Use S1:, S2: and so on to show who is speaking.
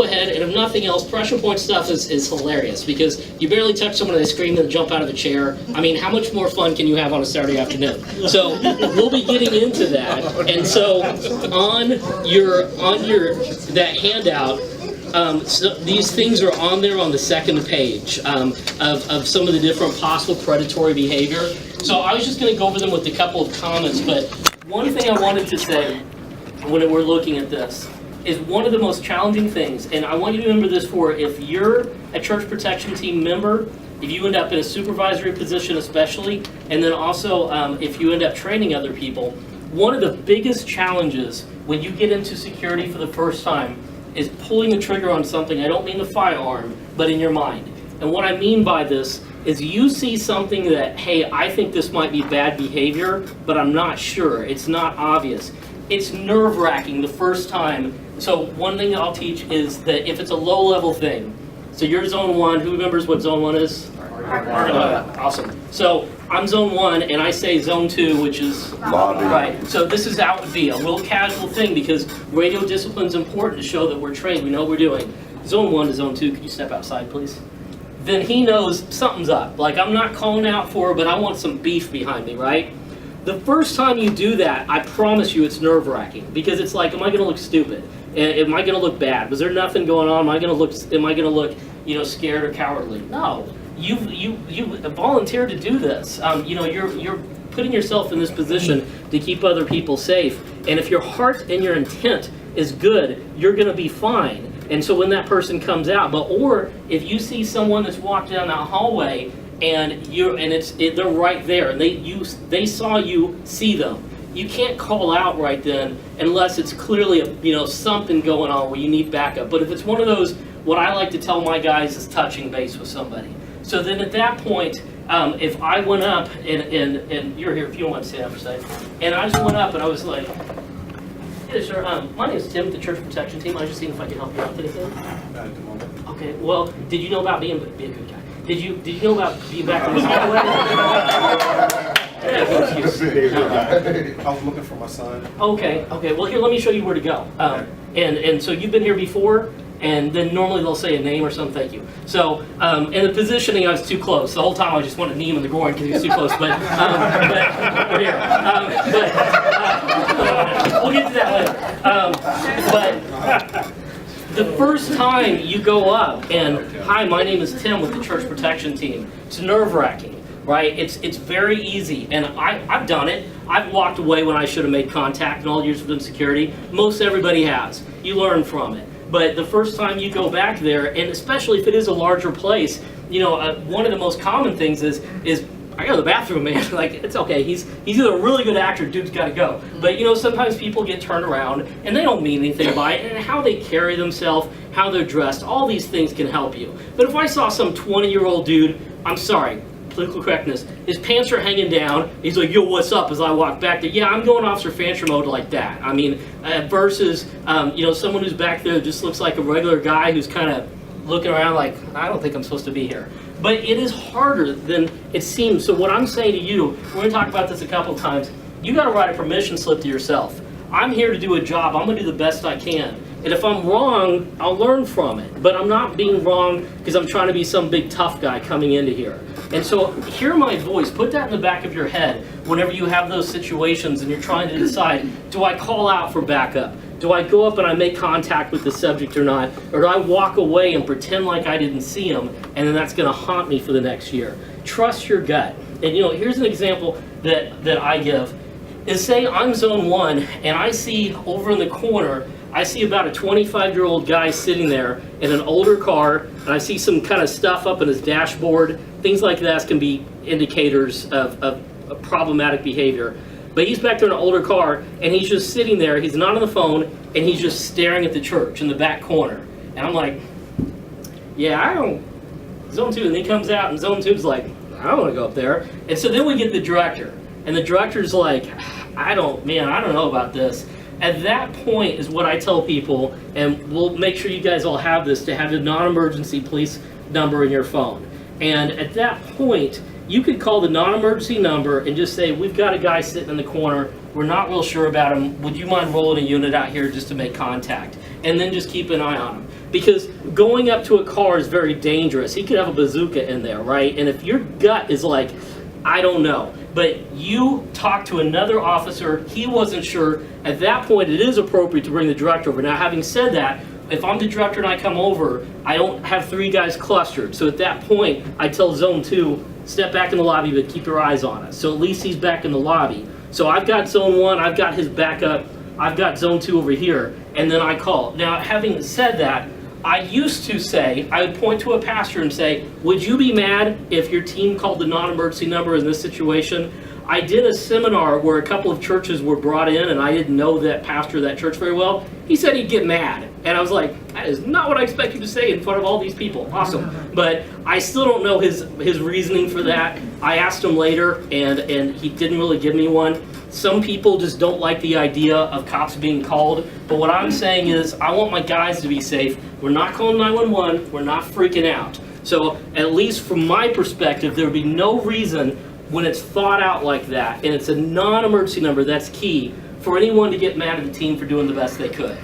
S1: ahead, and if nothing else, pressure point stuff is hilarious because you barely touch someone and they scream and jump out of a chair. I mean, how much more fun can you have on a Saturday afternoon? So we'll be getting into that. And so on that handout, so these things are on there on the second page of some of the different possible predatory behavior. So I was just going to go over them with a couple of comments, but one thing I wanted to say when we're looking at this is one of the most challenging things, and I want you to remember this for if you're a church protection team member, if you end up in a supervisory position especially, and then also if you end up training other people, one of the biggest challenges when you get into security for the first time is pulling the trigger on something. I don't mean the firearm, but in your mind. And what I mean by this is you see something that, hey, I think this might be bad behavior, but I'm not sure. It's not obvious. It's nerve-wracking the first time. So one thing that I'll teach is that if it's a low-level thing, so you're zone 1, who remembers what zone 1 is? Awesome. So I'm zone 1 and I say zone 2, which is
S2: lobby.
S1: Right. So this is out would be a little casual thing because radio discipline is important to show that we're trained, we know what we're doing. Zone 1 to zone 2, could you step outside please? Then he knows something's up. Like I'm not calling out for it, but I want some beef behind me, right? The first time you do that, I promise you it's nerve-wracking because it's like, am I going to look stupid? Am I going to look bad? Was there nothing going on? Am I going to look, scared or cowardly? No. You volunteered to do this. You're putting yourself in this position to keep other people safe. And if your heart and your intent is good, you're going to be fine. And so when that person comes out, or if you see someone that's walked down that hallway and they're right there and they saw you see them, you can't call out right then unless it's clearly something going on where you need backup. But if it's one of those, what I like to tell my guys is touching base with somebody. So then at that point, if I went up and you're here, if you don't want to stand up for a second, and I just went up and I was like, "Yeah, sure. My name is Tim with the Church Protection Team. I was just seeing if I could help you out with anything." Okay. Well, did you know about being a good guy? Did you know about being back in this hallway?
S3: I was looking for my son.
S1: Okay. Well, here, let me show you where to go. And so you've been here before, and then normally they'll say a name or something. Thank you. So, and the positioning, I was too close. The whole time I just wanted to knee him in the groin because he was too close. But we're here. We'll get to that later. But the first time you go up and, hi, my name is Tim with the Church Protection Team, it's nerve-wracking, right? It's very easy, and I've done it. I've walked away when I should have made contact in all years within security. Most everybody has. You learn from it. But the first time you go back there, and especially if it is a larger place, one of the most common things is I go to the bathroom, man. Like, it's okay. He's either a really good actor, dude's got to go. But, sometimes people get turned around, and they don't mean anything by it. And how they carry themselves, how they're dressed, all these things can help you. But if I saw some 20-year-old dude, I'm sorry, political correctness, his pants are hanging down, he's like, yo, what's up, as I walk back there. Yeah, I'm going Officer Fancher mode like that. I mean, versus, someone who's back there just looks like a regular guy who's kind of looking around like, I don't think I'm supposed to be here. But it is harder than it seems. So what I'm saying to you, we're going to talk about this a couple times, you got to write a permission slip to yourself. I'm here to do a job. I'm going to do the best I can. And if I'm wrong, I'll learn from it. But I'm not being wrong because I'm trying to be some big tough guy coming into here. And so hear my voice. Put that in the back of your head whenever you have those situations and you're trying to decide, do I call out for backup? Do I go up and I make contact with the subject or not? Or do I walk away and pretend like I didn't see him and then that's going to haunt me for the next year? Trust your gut. And here's an example that I give. Is say I'm zone 1 and I see over in the corner, I see about a 25-year-old guy sitting there in an older car, and I see some kind of stuff up in his dashboard. Things like that can be indicators of problematic behavior. But he's back there in an older car, and he's just sitting there. He's not on the phone, and he's just staring at the church in the back corner. And I'm like, yeah, I don't. Zone 2, and he comes out, and Zone 2's like, I don't want to go up there. And so then we get the director, and the director's like, I don't know about this. At that point is what I tell people, and we'll make sure you guys all have this, to have a non-emergency police number in your phone. And at that point, you could call the non-emergency number and just say, we've got a guy sitting in the corner, we're not real sure about him, would you mind rolling a unit out here just to make contact? And then just keep an eye on him. Because going up to a car is very dangerous. He could have a bazooka in there, right? And if your gut is like, I don't know, but you talk to another officer, he wasn't sure, at that point it is appropriate to bring the director over. Now, having said that, if I'm the director and I come over, I don't have 3 guys clustered. So at that point, I tell Zone 2, step back in the lobby, but keep your eyes on us. So at least he's back in the lobby. So I've got Zone 1, I've got his backup, I've got Zone 2 over here, and then I call. Now, having said that, I used to say, I would point to a pastor and say, would you be mad if your team called the non-emergency number in this situation? I did a seminar where a couple of churches were brought in and I didn't know that pastor of that church very well. He said he'd get mad. And I was like, that is not what I expect you to say in front of all these people. Awesome. But I still don't know his reasoning for that. I asked him later and he didn't really give me one. Some people just don't like the idea of cops being called. But what I'm saying is I want my guys to be safe. We're not calling 911. We're not freaking out. So at least from my perspective, there would be no reason when it's thought out like that and it's a non-emergency number, that's key, for anyone to get mad at the team for doing the best they could.